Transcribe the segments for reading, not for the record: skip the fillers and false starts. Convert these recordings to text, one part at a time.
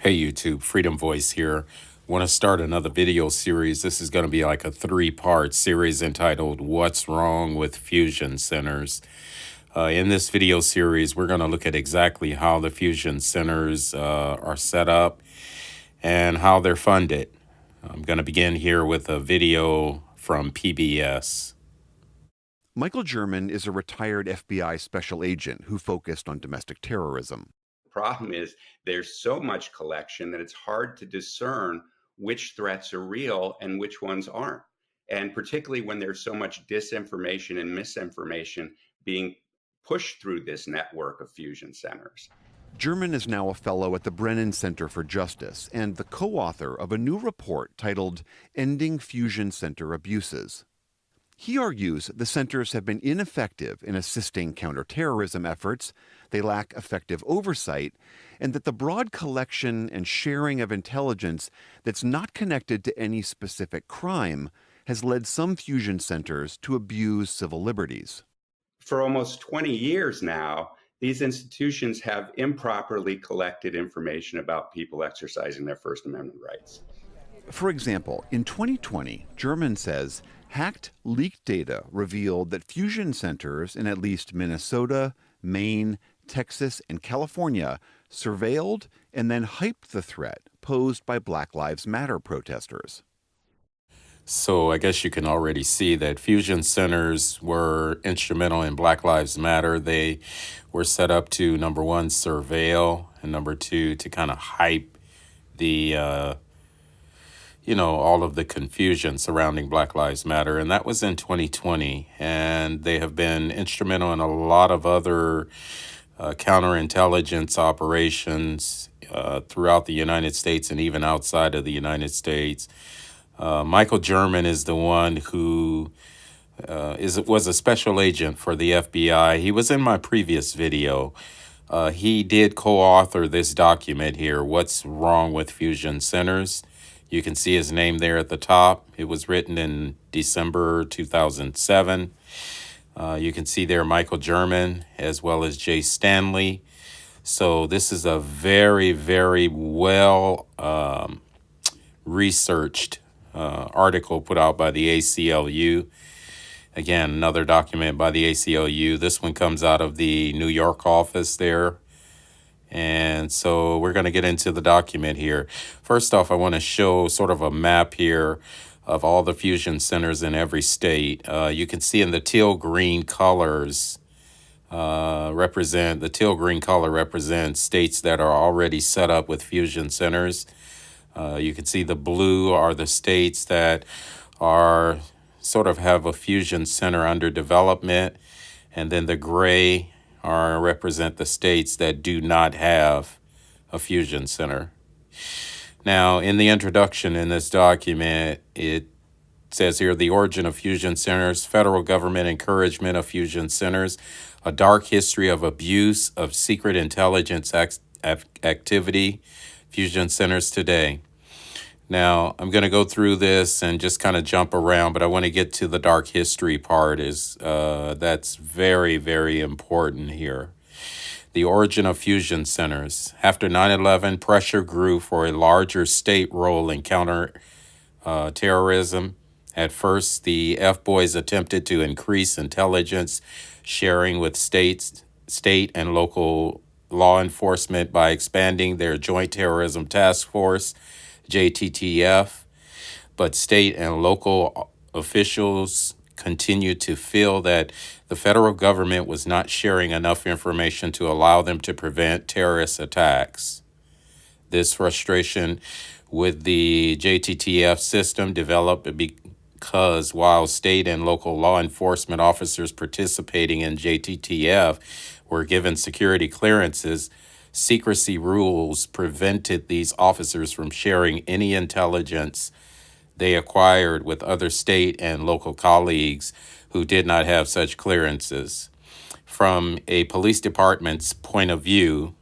Hey YouTube, Freedom Voice here. Want to start another video series. This is going to be like a three-part series entitled What's Wrong with Fusion Centers. In this video series, we're going to look at exactly how the fusion centers are set up and how they're funded. I'm going to begin here with a video from PBS. Michael German is a retired FBI special agent who focused on domestic terrorism. Problem is there's so much collection that it's hard to discern which threats are real and which ones aren't. And particularly when there's so much disinformation and misinformation being pushed through this network of fusion centers. German is now a fellow at the Brennan Center for Justice and the co-author of a new report titled Ending Fusion Center Abuses. He argues the centers have been ineffective in assisting counterterrorism efforts, they lack effective oversight, and that the broad collection and sharing of intelligence that's not connected to any specific crime has led some fusion centers to abuse civil liberties. For almost 20 years now, these institutions have improperly collected information about people exercising their First Amendment rights. For example, in 2020, German says hacked, leaked data revealed that fusion centers in at least Minnesota, Maine, Texas, and California surveilled and then hyped the threat posed by Black Lives Matter protesters. So I guess you can already see that fusion centers were instrumental in Black Lives Matter. They were set up to, number one, surveil, and number two, to kind of hype the, all of the confusion surrounding Black Lives Matter. And that was in 2020. And they have been instrumental in a lot of other counterintelligence operations throughout the United States and even outside of the United States. Michael German is the one who was a special agent for the FBI. He was in my previous video. He did co-author this document here, What's Wrong with Fusion Centers. You can see his name there at the top. It was written in December 2007. You can see there Michael German as well as Jay Stanley. So this is a very, very well researched article put out by the ACLU. Again, another document by the ACLU. This one comes out of the New York office there. And so we're going to get into the document here. First off, I want to show sort of a map here of all the fusion centers in every state. You can see in the teal green colors the teal green color represents states that are already set up with fusion centers. You can see the blue are the states that are sort of have a fusion center under development, and then the gray represent the states that do not have a fusion center. Now, in the introduction in this document, it says here, the origin of fusion centers, federal government encouragement of fusion centers, a dark history of abuse of secret intelligence activity, fusion centers today. Now, I'm going to go through this and just kind of jump around, but I want to get to the dark history part. That's very, very important here. The origin of fusion centers. After 9/11, pressure grew for a larger state role in counter-terrorism. At first, the F-Boys attempted to increase intelligence sharing with state and local law enforcement by expanding their Joint Terrorism Task Force, JTTF, but state and local officials continued to feel that the federal government was not sharing enough information to allow them to prevent terrorist attacks. This frustration with the JTTF system developed because while state and local law enforcement officers participating in JTTF were given security clearances, secrecy rules prevented these officers from sharing any intelligence they acquired with other state and local colleagues who did not have such clearances. From a police department's point of view,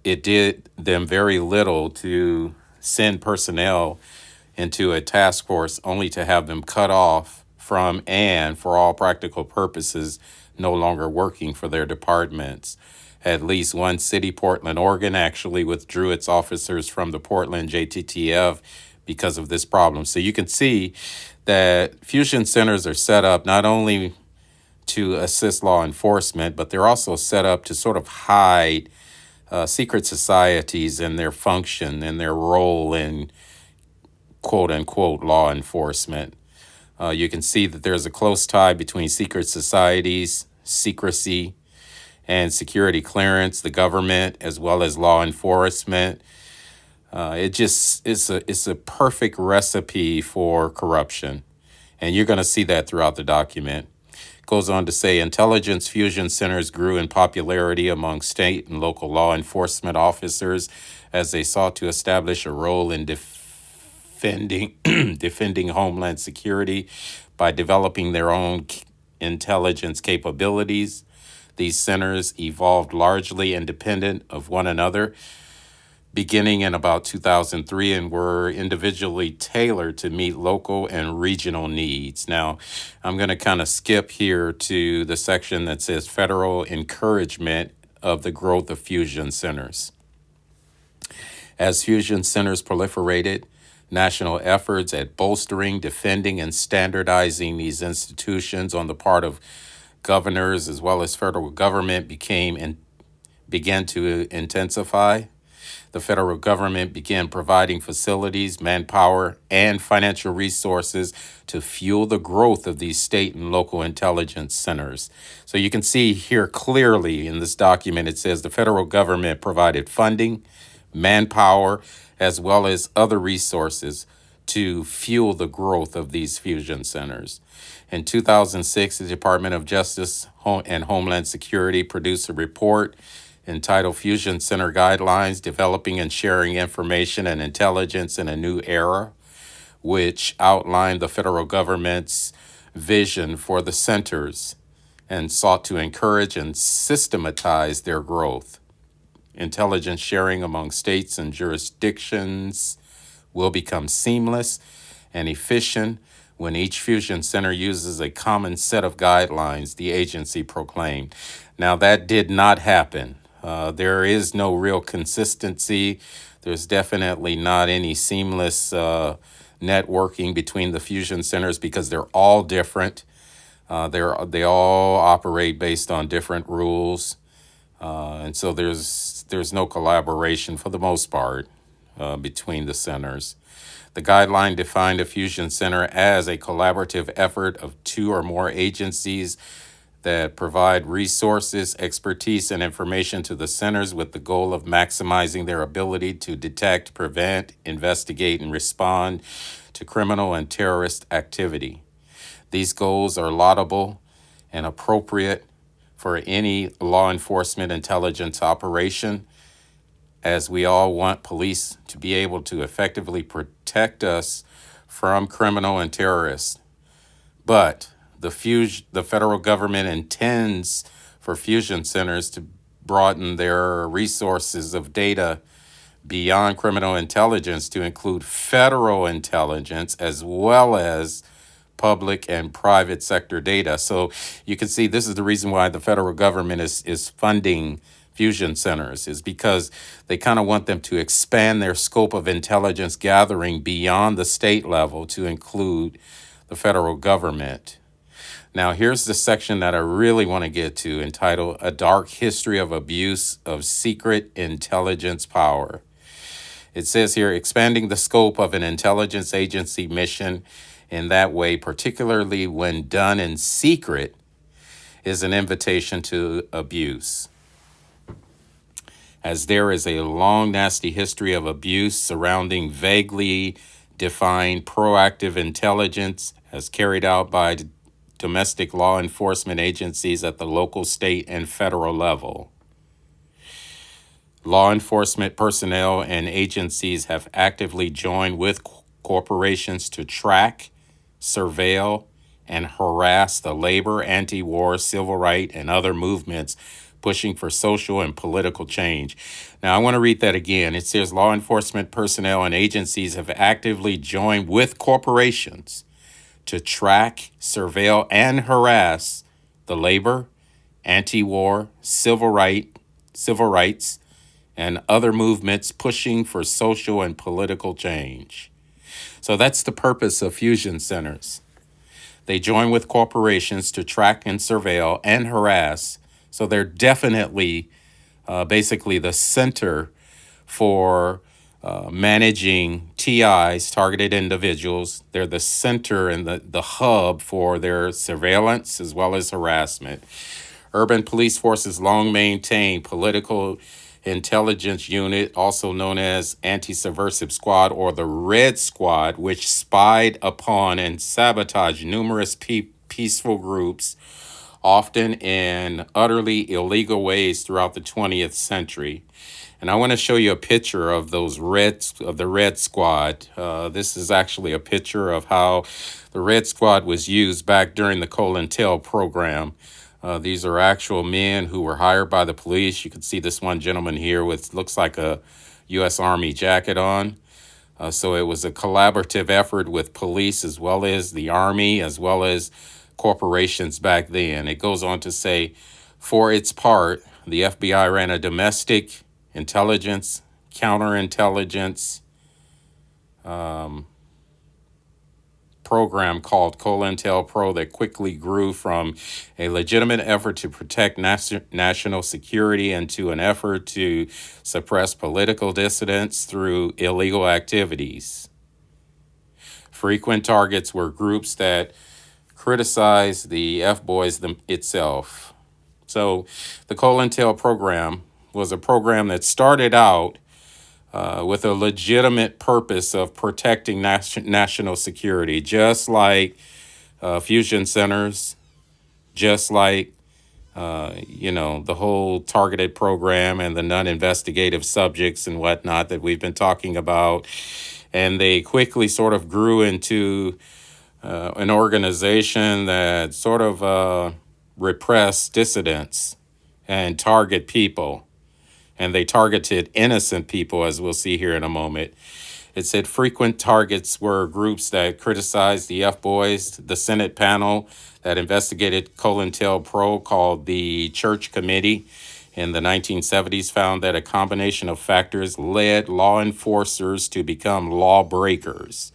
it did them very little to send personnel into a task force only to have them cut off from and, for all practical purposes, no longer working for their departments. At least one city, Portland, Oregon, actually withdrew its officers from the Portland JTTF because of this problem. So you can see that fusion centers are set up not only to assist law enforcement, but they're also set up to sort of hide secret societies and their function and their role in quote unquote law enforcement. You can see that there's a close tie between secret societies, secrecy, and security clearance, the government, as well as law enforcement. It's a perfect recipe for corruption. And you're going to see that throughout the document. Goes on to say intelligence fusion centers grew in popularity among state and local law enforcement officers as they sought to establish a role in defending defending homeland security by developing their own intelligence capabilities. These centers evolved largely independent of one another, beginning in about 2003, and were individually tailored to meet local and regional needs. Now, I'm going to kind of skip here to the section that says federal encouragement of the growth of fusion centers. As fusion centers proliferated, national efforts at bolstering, defending, and standardizing these institutions on the part of governors as well as federal government began to intensify. The federal government began providing facilities, manpower, and financial resources to fuel the growth of these state and local intelligence centers. So you can see here clearly in this document, it says the federal government provided funding, manpower, as well as other resources to fuel the growth of these fusion centers. In 2006, the Department of Justice and Homeland Security produced a report entitled Fusion Center Guidelines, Developing and Sharing Information and Intelligence in a New Era, which outlined the federal government's vision for the centers and sought to encourage and systematize their growth. Intelligence sharing among states and jurisdictions will become seamless and efficient when each fusion center uses a common set of guidelines, the agency proclaimed. Now, that did not happen. There is no real consistency. There's definitely not any seamless networking between the fusion centers because they're all different. They all operate based on different rules. And so there's no collaboration for the most part between the centers. The guideline defined a fusion center as a collaborative effort of two or more agencies that provide resources, expertise, and information to the centers with the goal of maximizing their ability to detect, prevent, investigate, and respond to criminal and terrorist activity. These goals are laudable and appropriate for any law enforcement intelligence operation, as we all want police to be able to effectively protect us from criminal and terrorists. But the federal government intends for fusion centers to broaden their resources of data beyond criminal intelligence to include federal intelligence as well as public and private sector data. So you can see this is the reason why the federal government is funding fusion centers, is because they kind of want them to expand their scope of intelligence gathering beyond the state level to include the federal government. Now, here's the section that I really want to get to, entitled A Dark History of Abuse of Secret Intelligence Power. It says here, expanding the scope of an intelligence agency mission in that way, particularly when done in secret, is an invitation to abuse. As there is a long, nasty history of abuse surrounding vaguely defined proactive intelligence as carried out by domestic law enforcement agencies at the local, state, and federal level. Law enforcement personnel and agencies have actively joined with corporations to track, surveil, and harass the labor, anti-war, civil rights, and other movements pushing for social and political change. Now, I want to read that again. It says law enforcement personnel and agencies have actively joined with corporations to track, surveil, and harass the labor, anti-war, civil rights, civil rights, and other movements pushing for social and political change. So that's the purpose of fusion centers. They join with corporations to track and surveil and harass. So they're definitely basically the center for managing TIs, targeted individuals. They're the center and the hub for their surveillance as well as harassment. Urban police forces long maintained political intelligence unit, also known as anti-subversive squad or the Red Squad, which spied upon and sabotaged numerous peaceful groups, often in utterly illegal ways throughout the 20th century. And I want to show you a picture of the Red Squad. This is actually a picture of how the Red Squad was used back during the COINTEL program. These are actual men who were hired by the police. You can see this one gentleman here with looks like a U.S. Army jacket on. So it was a collaborative effort with police as well as the Army as well as corporations back then. It goes on to say, for its part, the FBI ran a domestic intelligence, counterintelligence program called COINTELPRO that quickly grew from a legitimate effort to protect national security into an effort to suppress political dissidents through illegal activities. Frequent targets were groups that criticized the F-Boys itself. So the COINTEL program was a program that started out with a legitimate purpose of protecting national security, just like fusion centers, just like, the whole targeted program and the non-investigative subjects and whatnot that we've been talking about. And they quickly sort of grew into an organization that sort of repress dissidents and target people. And they targeted innocent people, as we'll see here in a moment. It said frequent targets were groups that criticized the F-Boys. The Senate panel that investigated COINTELPRO, called the Church Committee in the 1970s, found that a combination of factors led law enforcers to become lawbreakers.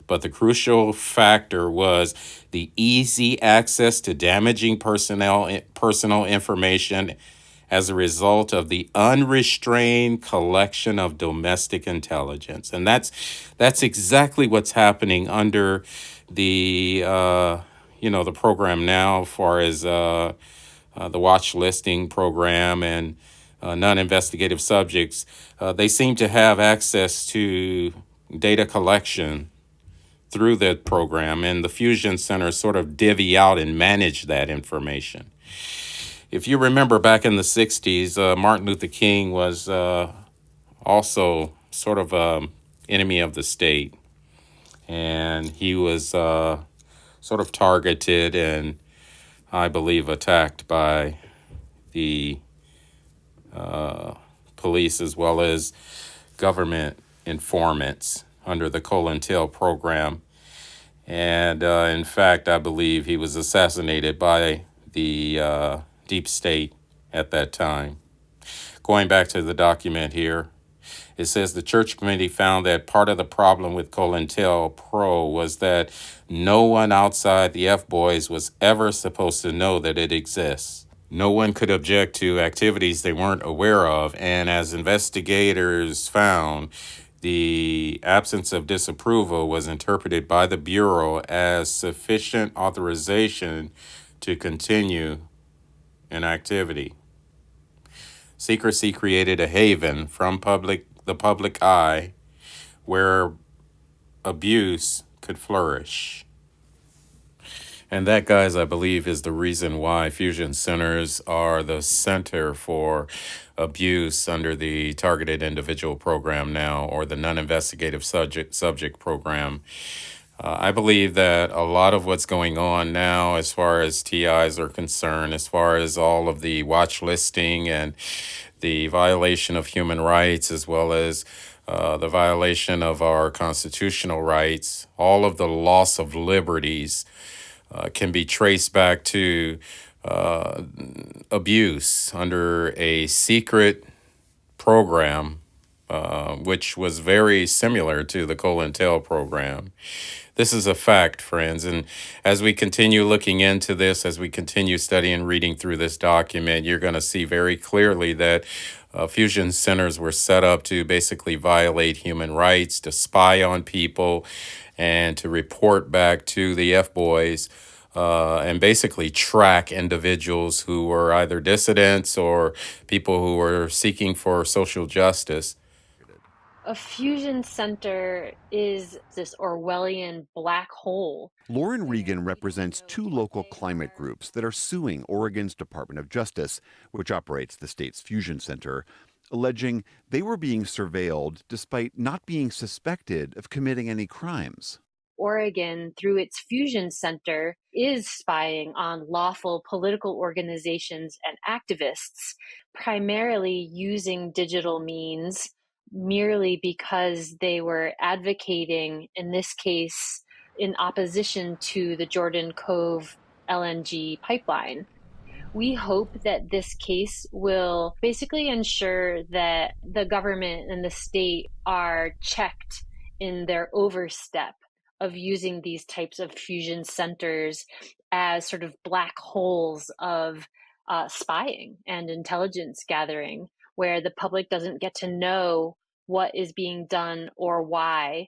But the crucial factor was the easy access to damaging personal information as a result of the unrestrained collection of domestic intelligence. And that's exactly what's happening under the the program now, as far as the watch listing program and non-investigative subjects. They seem to have access to data collection through that program, and the fusion centers sort of divvy out and manage that information. If you remember back in the 60s, Martin Luther King was also sort of an enemy of the state. And he was sort of targeted and, I believe, attacked by the police as well as government informants under the COINTEL program. And in fact, I believe he was assassinated by the deep state at that time. Going back to the document here, it says the Church Committee found that part of the problem with COINTELPRO was that no one outside the F-Boys was ever supposed to know that it exists. No one could object to activities they weren't aware of, and as investigators found, the absence of disapproval was interpreted by the Bureau as sufficient authorization to continue an activity. Secrecy created a haven from the public eye where abuse could flourish. And that, guys, I believe is the reason why fusion centers are the center for abuse under the targeted individual program now, or the non-investigative subject program. I believe that a lot of what's going on now, as far as TIs are concerned, as far as all of the watch listing and the violation of human rights, as well as the violation of our constitutional rights, all of the loss of liberties can be traced back to uh, abuse under a secret program, which was very similar to the COINTEL program. This is a fact, friends. And as we continue looking into this, as we continue studying, reading through this document, you're going to see very clearly that fusion centers were set up to basically violate human rights, to spy on people, and to report back to the F boys. And basically track individuals who were either dissidents or people who were seeking for social justice. A fusion center is this Orwellian black hole. Lauren Regan represents two local climate groups that are suing Oregon's Department of Justice, which operates the state's fusion center, alleging they were being surveilled despite not being suspected of committing any crimes. Oregon, through its fusion center, is spying on lawful political organizations and activists, primarily using digital means merely because they were advocating, in this case, in opposition to the Jordan Cove LNG pipeline. We hope that this case will basically ensure that the government and the state are checked in their overstep of using these types of fusion centers as sort of black holes of spying and intelligence gathering, where the public doesn't get to know what is being done or why